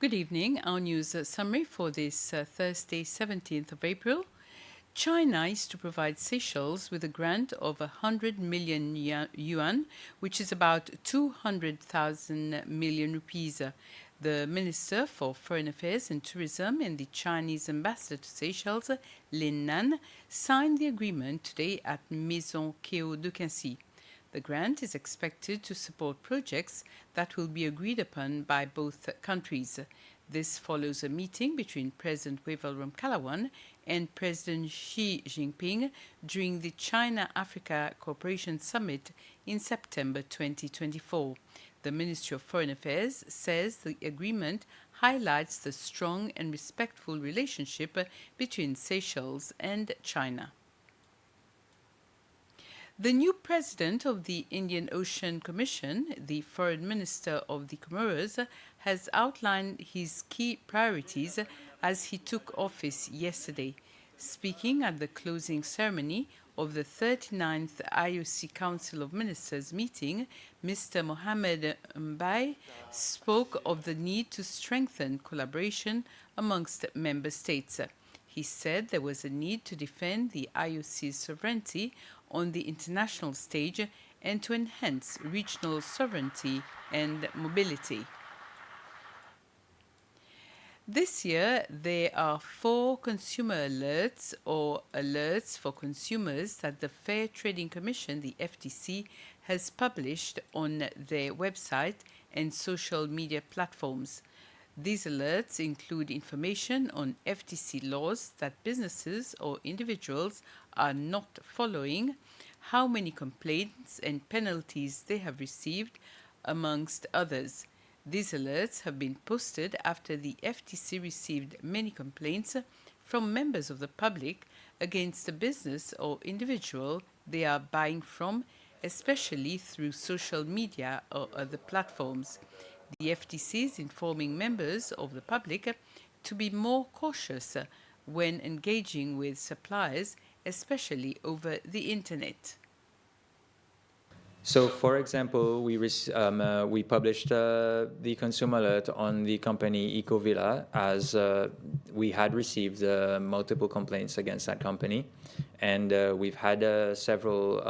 Good evening. Our news summary for this Thursday, 17th of April. China is to provide Seychelles with a grant of 100 million yuan, which is about 200,000 million rupees. The Minister for Foreign Affairs and Tourism and the Chinese ambassador to Seychelles, Lin Nan, signed the agreement today at Maison Keo de Quincy. The grant is expected to support projects that will be agreed upon by both countries. This follows a meeting between President Wavel Ramkalawan and President Xi Jinping during the China-Africa Cooperation Summit in September 2024. The Ministry of Foreign Affairs says the agreement highlights the strong and respectful relationship between Seychelles and China. The new president of the Indian Ocean Commission, the foreign minister of the Comoros, has outlined his key priorities as he took office yesterday. Speaking at the closing ceremony of the 39th IOC Council of Ministers meeting, Mr. Mohammed Mbaye spoke of the need to strengthen collaboration amongst member states. He said there was a need to defend the IOC's sovereignty on the international stage and to enhance regional sovereignty and mobility. This year, there are 4 consumer alerts or alerts for consumers that the Fair Trading Commission, the FTC, has published on their website and social media platforms. These alerts include information on FTC laws that businesses or individuals are not following, how many complaints and penalties they have received, amongst others. These alerts have been posted after the FTC received many complaints from members of the public against the business or individual they are buying from, especially through social media or other platforms. The FTC is informing members of the public to be more cautious when engaging with suppliers, especially over the internet. So, for example, we published the consumer alert on the company Ecovilla as we had received multiple complaints against that company. And we've had several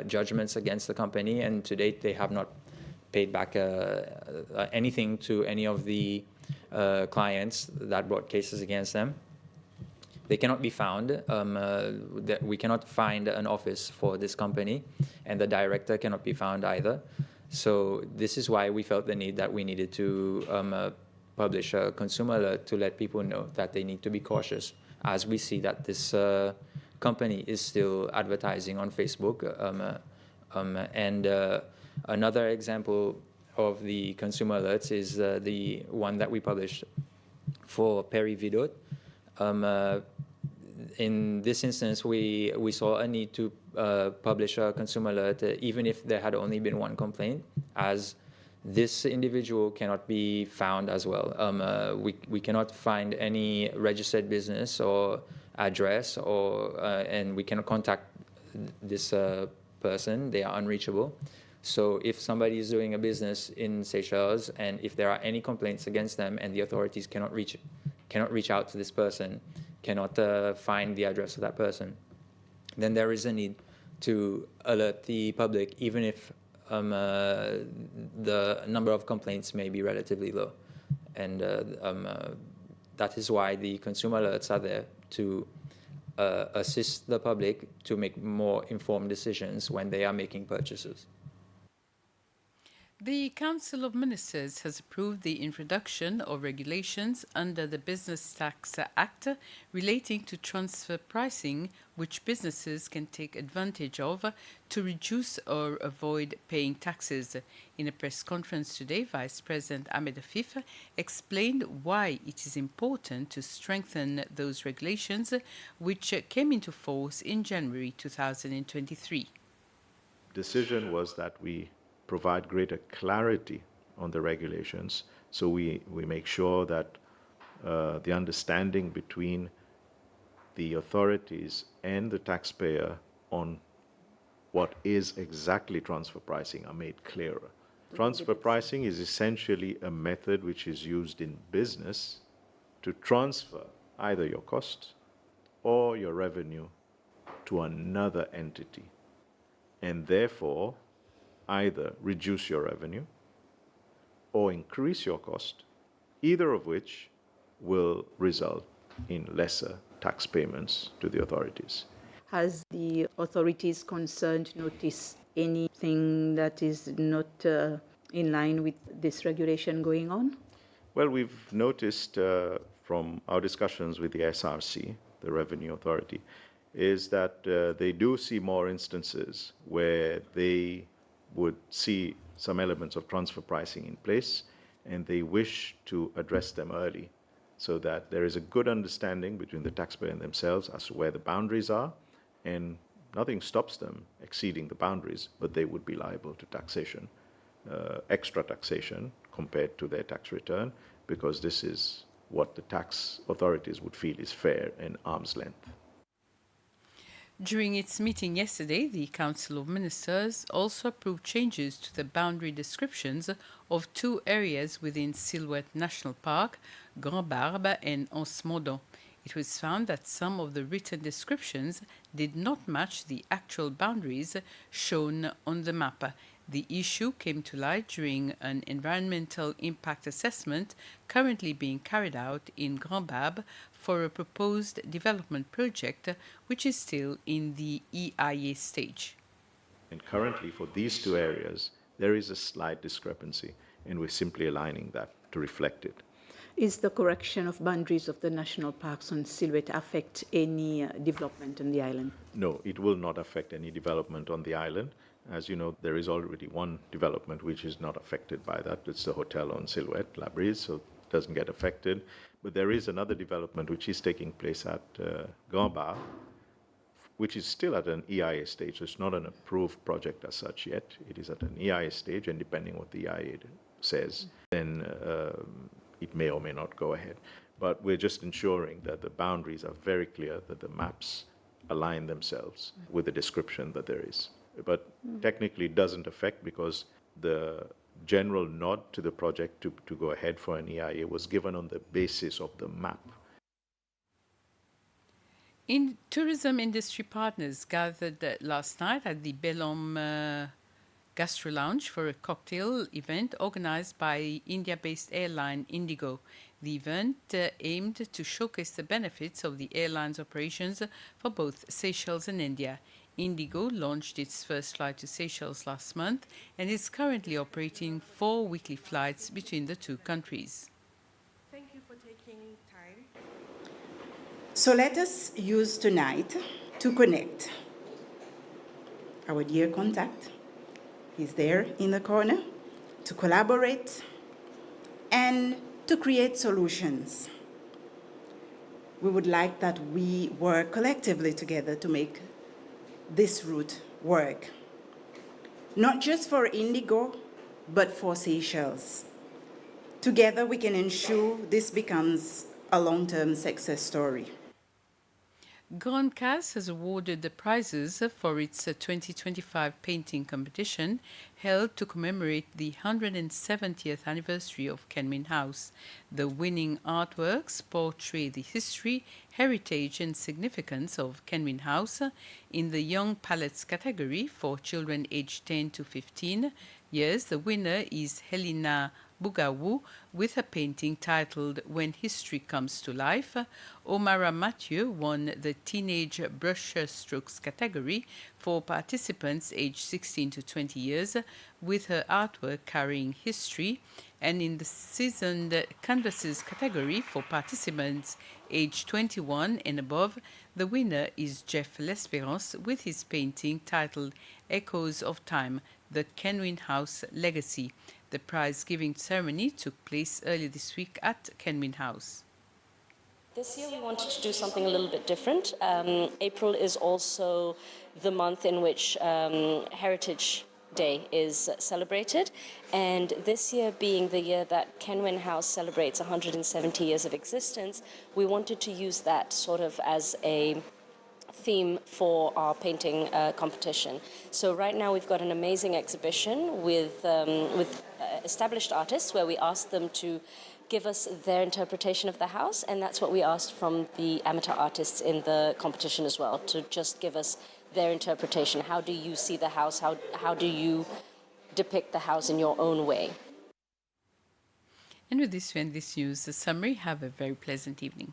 judgments against the company, and to date they have not paid back anything to any of the clients that brought cases against them. They cannot be found. We cannot find an office for this company, and the director cannot be found either. So this is why we felt the need that we needed to publish a consumer alert to let people know that they need to be cautious, as we see that this company is still advertising on Facebook. Another example of the consumer alerts is the one that we published for Peri Vidot. In this instance, we saw a need to publish a consumer alert, even if there had only been one complaint, as this individual cannot be found as well. We cannot find any registered business or address, and we cannot contact this person. They are unreachable. So if somebody is doing a business in Seychelles, and if there are any complaints against them, and the authorities cannot reach out to this person, cannot find the address of that person, then there is a need to alert the public, even if the number of complaints may be relatively low. And that is why the consumer alerts are there, to assist the public to make more informed decisions when they are making purchases. The Council of Ministers has approved the introduction of regulations under the Business Tax Act relating to transfer pricing, which businesses can take advantage of to reduce or avoid paying taxes. In a press conference today, Vice President Ahmed Afif explained why it is important to strengthen those regulations, which came into force in January 2023. Decision was that we provide greater clarity on the regulations, so we make sure that the understanding between the authorities and the taxpayer on what is exactly transfer pricing are made clearer. Transfer pricing is essentially a method which is used in business to transfer either your cost or your revenue to another entity, and therefore either reduce your revenue or increase your cost, either of which will result in lesser tax payments to the authorities. Has the authorities concerned noticed anything that is not in line with this regulation going on? Well, we've noticed from our discussions with the SRC, the Revenue Authority, is that they do see more instances where they would see some elements of transfer pricing in place, and they wish to address them early so that there is a good understanding between the taxpayer and themselves as to where the boundaries are, and nothing stops them exceeding the boundaries, but they would be liable to taxation, extra taxation compared to their tax return, because this is what the tax authorities would feel is fair and arm's length. During its meeting yesterday, the Council of Ministers also approved changes to the boundary descriptions of two areas within Silhouette National Park, Grand Barbe and Anse Mordant. It was found that some of the written descriptions did not match the actual boundaries shown on the map. The issue came to light during an environmental impact assessment currently being carried out in Grand Barbe for a proposed development project which is still in the EIA stage. And currently, for these two areas, there is a slight discrepancy, and we're simply aligning that to reflect it. Is the correction of boundaries of the national parks on Silhouette affect any development on the island? No, it will not affect any development on the island. As you know, there is already one development which is not affected by that. It's the hotel on Silhouette, La Brise, so it doesn't get affected. But there is another development which is taking place at Grand Barbe, which is still at an EIA stage. So it's not an approved project as such yet. It is at an EIA stage, and depending what the EIA says, then it may or may not go ahead. But we're just ensuring that the boundaries are very clear, that the maps align themselves with the description that there is. But technically it doesn't affect, because the general nod to the project to go ahead for an EIA was given on the basis of the map. Tourism industry partners gathered last night at the Belhomme Gastro Lounge for a cocktail event organized by India-based airline Indigo. The event aimed to showcase the benefits of the airline's operations for both Seychelles and India. Indigo launched its first flight to Seychelles last month and is currently operating 4 weekly flights between the two countries. Thank you for taking time. So let us use tonight to connect. Our dear contact is there in the corner to collaborate and to create solutions. We would like that we work collectively together to make this route work, not just for Indigo, but for Seychelles. Together, we can ensure this becomes a long-term success story. Grand Casse has awarded the prizes for its 2025 painting competition held to commemorate the 170th anniversary of Kenmin House. The winning artworks portray the history, heritage and significance of Kenmin House in the Young Palettes category for children aged 10 to 15 years. The winner is Helena Bugawu with a painting titled When History Comes to Life. Omara Mathieu won the Teenage Brushstrokes category for participants aged 16 to 20 years with her artwork carrying history. And in the Seasoned Canvases category for participants aged 21 and above, the winner is Jeff L'Espérance with his painting titled Echoes of Time, the Kenwin House Legacy. The prize-giving ceremony took place earlier this week at Kenwin House. This year we wanted to do something a little bit different. April is also the month in which Heritage Day is celebrated, and this year being the year that Kenwin House celebrates 170 years of existence, we wanted to use that sort of as a theme for our painting competition. So right now we've got an amazing exhibition with established artists where we asked them to give us their interpretation of the house, and that's what we asked from the amateur artists in the competition as well, to just give us their interpretation. How do you see the house? How do you depict the house in your own way? And with this, we end this news summary. Have a very pleasant evening.